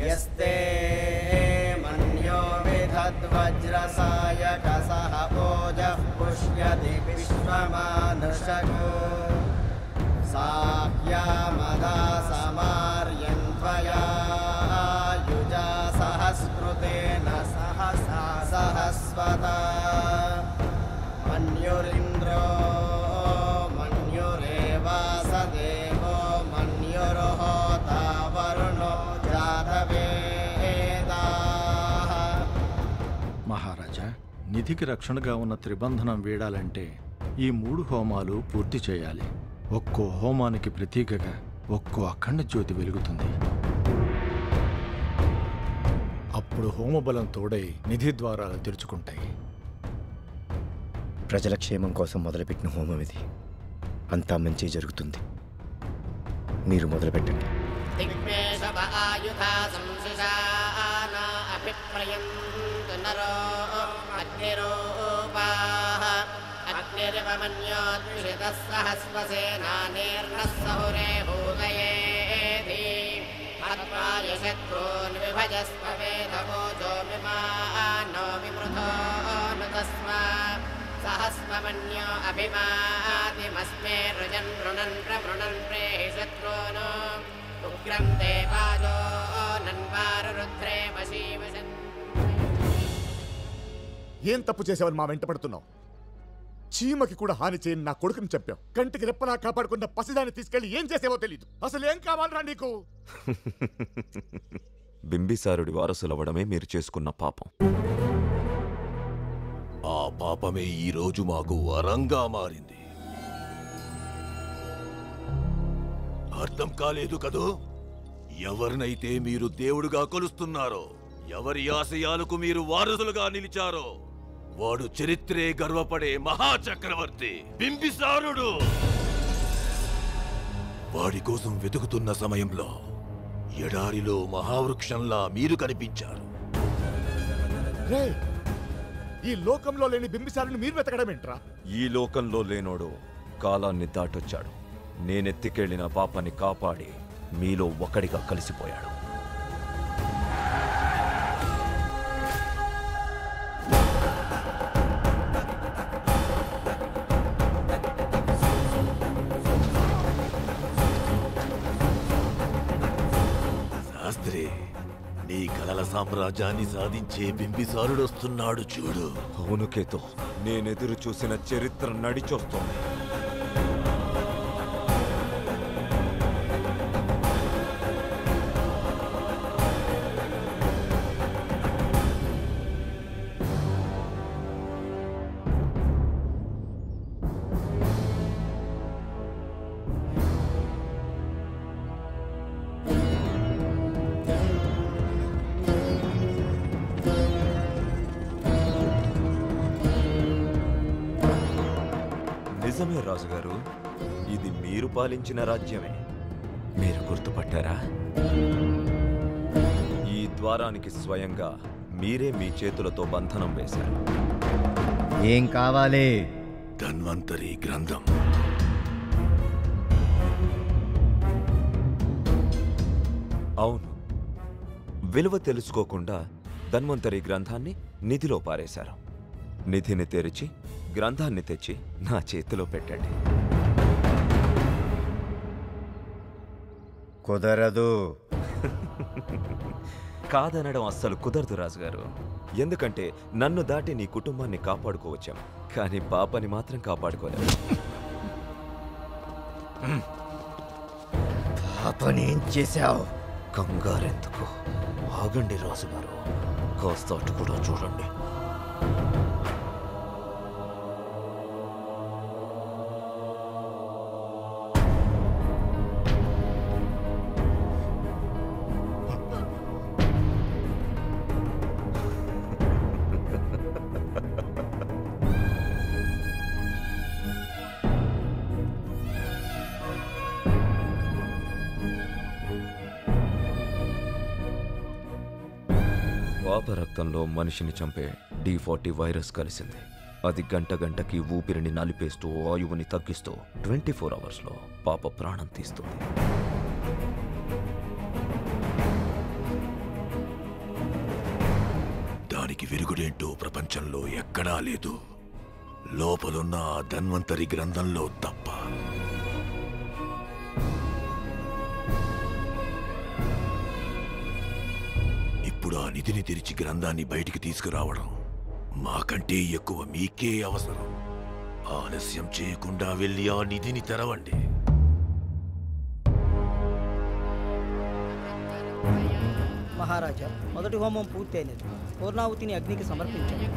यस्ते मन्यो विधद्वज्रसायकसः ओजः पुष्यति विश्वमानुषको साह्यामदा समार्यन्त्वया युजा सहस्कृतेन सहसा सहस्वता मन्युरिन्द्रो मन्युरेवासदेवो मन्युर्होता वरुणो जातवेदाः. మహారాజా, నిధికి రక్షణగా ఉన్న త్రిబంధనం వీడాలంటే ఈ 3 హోమాలు పూర్తి చేయాలి. ఒక్కో హోమానికి ప్రతీకగా ఒక్కో అఖండ జ్యోతి వెలుగుతుంది. అప్పుడు హోమబలం తోడై నిధి ద్వారాలు తెరుచుకుంటాయి. ప్రజల క్షేమం కోసం మొదలుపెట్టిన హోమం ఇది. అంతా మంచి జరుగుతుంది. మీరు మొదలుపెట్టండి. सहस्वमन्यो अभिमातिमस्मे रुजन् रुणन् प्रमृणन् प्रेषत्रोनो उग्रं देवाजो नन्वारुरुद्रे वशीवशन्. ఏం తప్పు చేసావని మా వెంట పడుతున్నావు? చీమకి కూడా హాని చేయని నా కొడుకుని చెప్పావు. కంటికి రెప్పలా కాపాడుకున్న పసిదాన్ని తీసుకెళ్లి ఏం చేసేవో తెలీదు. అసలు ఏం కావాలరా నీకు? బింబిసారుడి వారసులవ్వడమే మీరు చేసుకున్న పాపం. ఆ పాపమే ఈ రోజు మాకు వరంగా మారింది. అర్థం కాలేదు కదూ? ఎవరినైతే మీరు దేవుడుగా కొలుస్తున్నారో, ఎవరి ఆశయాలకు మీరు వారసులుగా నిలిచారో, వాడు చరిత్రే గర్వపడే మహాచక్రవర్తి బింబిసారుడు. వాడి కోసం వెతుకుతున్న సమయంలో ఎడారిలో మహావృక్షంలా మీరు కనిపించారు. ఈ లోకంలో లేని బింబిసారుని మీరు వెతకడం ఏంట్రా? ఈ లోకంలో లేనోడు కాలాన్ని దాటొచ్చాడు. నేనెత్తికెళ్లిన పాపాన్ని కాపాడి మీలో ఒకడిగా కలిసిపోయాడు. శాస్త్రి, నీ కలల సామ్రాజ్యాన్ని సాధించే బింబిసారుడు వస్తున్నాడు చూడు. అవును కేతో, నేనెదురు చూసిన చరిత్ర నడిచొస్తోంది. నిజమే రాజుగారు, ఇది మీరు పాలించిన రాజ్యమే. మీరు గుర్తుపట్టారా? ఈ ద్వారానికి స్వయంగా మీరే మీ చేతులతో బంధనం వేశారు. ఏం కావాలి? ధన్వంతరి గ్రంథం. అవును, విలువ తెలుసుకోకుండా ధన్వంతరి గ్రంథాన్ని నిధిలో పారేశారు. నిధిని తెరిచి గ్రంథాన్ని తెచ్చి నా చేతిలో పెట్టండి. కుదరదు. కాదనడం అస్సలు కుదరదు రాజుగారు. ఎందుకంటే నన్ను దాటి నీ కుటుంబాన్ని కాపాడుకోవచ్చాం, కానీ పాపని మాత్రం కాపాడుకోలేము. పాపనేం చేశావు? కంగారెందుకు? ఆగండి రాజుగారు, కాస్త అటు కూడా చూడండి. పాపరక్తంలో మనిషిని చంపే D40 వైరస్ కలిసింది. అది గంట గంటకి ఊపిరిని నలిపేస్తూ ఆయువుని తగ్గిస్తూ 24 అవర్స్లో పాప ప్రాణం తీస్తుంది. వాడికి విరుగుడేంటో ప్రపంచంలో ఎక్కడా లేదు, లోపలున్న ఆ ధన్వంతరి గ్రంథంలో తప్ప. ఇప్పుడు ఆ నిధిని తెరిచి గ్రంథాన్ని బయటికి తీసుకురావడం మాకంటే ఎక్కువ మీకే అవసరం. ఆలస్యం చేయకుండా వెళ్ళి ఆ నిధిని తెరవండి. మహారాజా, మొదటి హోమం పూర్తయినది. పూర్ణాహుతిని అగ్నికి సమర్పించండి.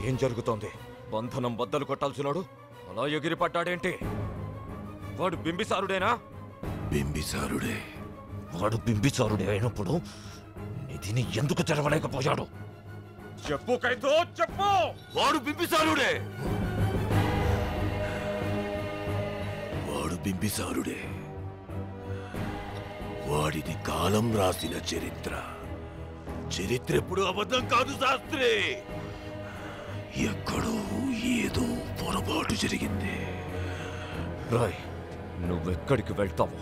ఏం జరుగుతోంది? బంధనం బద్దలు కొట్టాల్సినాడు అలా ఎగిరి పడ్డాడేంటి? వాడు బింబిసారుడేనా? బింబిసారుడే. వాడు బింబిసారుడే అయినప్పుడు నిధిని ఎందుకు తెరవలేకపోయాడు? చెప్పు కైతో, చెప్పు. వాడు బింబిసారుడే. వాడు బింబిసారుడే. వాడిది కాలం రాసిన చరిత్ర. చరిత్ర ఎప్పుడు అబద్ధం కాదు శాస్త్రి. ఎక్కడో ఏదో పొరపాటు జరిగింది. రాయ్, నువ్వెక్కడికి వెళ్తావు,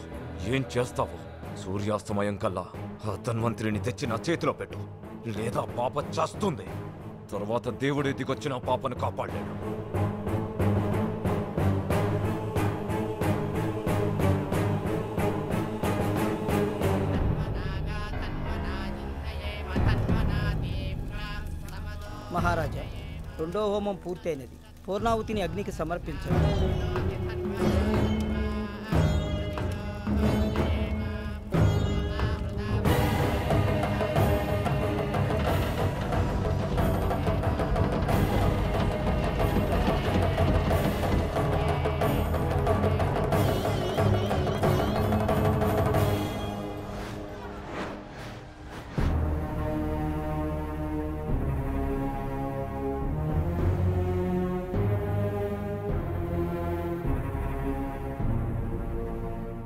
ఏం చేస్తావు? సూర్యాస్తమయం కల్లా ఆ ధన్వంతరిని తెచ్చి నా చేతిలో పెట్టు, లేదా పాప చేస్తుంది. తర్వాత దేవుడి దిగొచ్చిన పాపను కాపాడలేడు. మహారాజా, రెండో హోమం పూర్తయినది. పూర్ణాహుతిని అగ్నికి సమర్పించండి.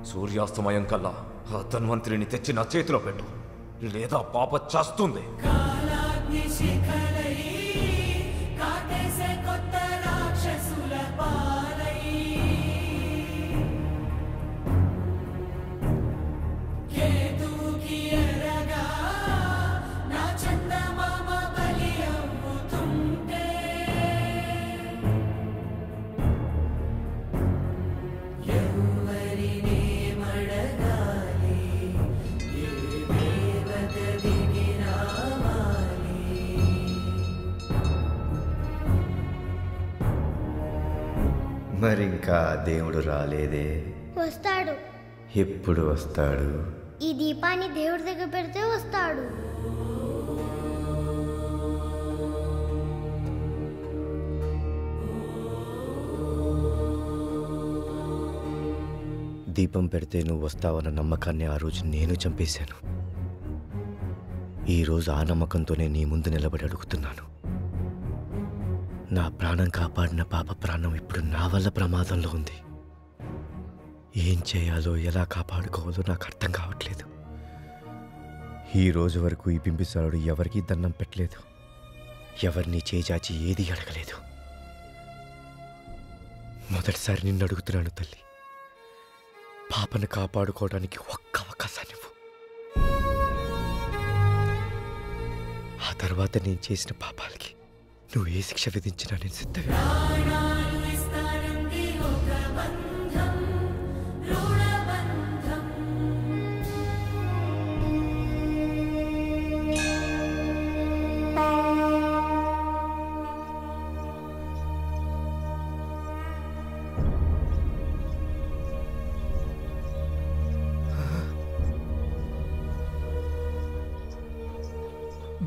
సూర్యాస్తమయం కల్లా ఆ ధన్వంతరిని తెచ్చి నా చేతిలో పెట్టు, లేదా పాప చేస్తుంది. మరింకా దేవుడు రాలేదే. వస్తాడు. ఎప్పుడు వస్తాడు? ఈ దీపాన్ని దేవుడి దగ్గర పెడితే వస్తాడు. దీపం పెడితే నువ్వు వస్తావన్న నమ్మకాన్ని ఆ రోజు నేను చంపేశాను. ఈరోజు ఆ నమ్మకంతోనే నీ ముందు నిలబడి అడుగుతున్నాను. నా ప్రాణం కాపాడిన పాప ప్రాణం ఇప్పుడు నా వల్ల ప్రమాదంలో ఉంది. ఏం చేయాలో, ఎలా కాపాడుకోవాలో నాకు అర్థం కావట్లేదు. ఈ రోజు వరకు ఈ బింబిసారుడు ఎవరికీ దండం పెట్టలేదు, ఎవరిని చేజాచి ఏది అడగలేదు. మొదటిసారి నిన్ను అడుగుతున్నాను తల్లి, పాపను కాపాడుకోవడానికి ఒక్క అవకాశాన్ని ఇవ్వు. ఆ తర్వాత నేను చేసిన పాపాలకి నువ్వు ఏ శిక్ష విధించినా నేను సిద్ధమే.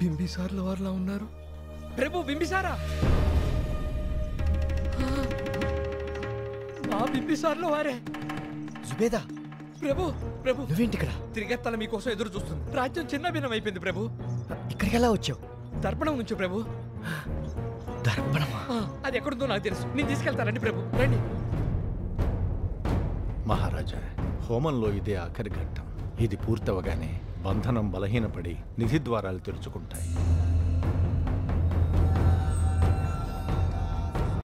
బింబిసార్ల వారిలా ఉన్నారు. ప్రభు బింబిసారా, మా బింబిసార్లో వారే. జుబేదా, ప్రభు ప్రభు నువ్వేంటి ఇక్కడ? తిరిగెత్తల మీకోసం ఎదురు చూస్తుంది. రాజ్యం చిన్న భిన్నం అయిపోయింది ప్రభు. ఇక్కడికి ఎలా వచ్చావు? దర్పణం నుంచి ప్రభు. దర్పణమా? అది ఎక్కడుందో నాకు తెలుసు. నేను తీసుకెళ్తానండి ప్రభు. రండి. మహారాజా, హోమంలో ఇదే ఆఖరి ఘట్టం. ఇది పూర్తవగానే బంధనం బలహీనపడి నిధి ద్వారాలు తెరుచుకుంటాయి.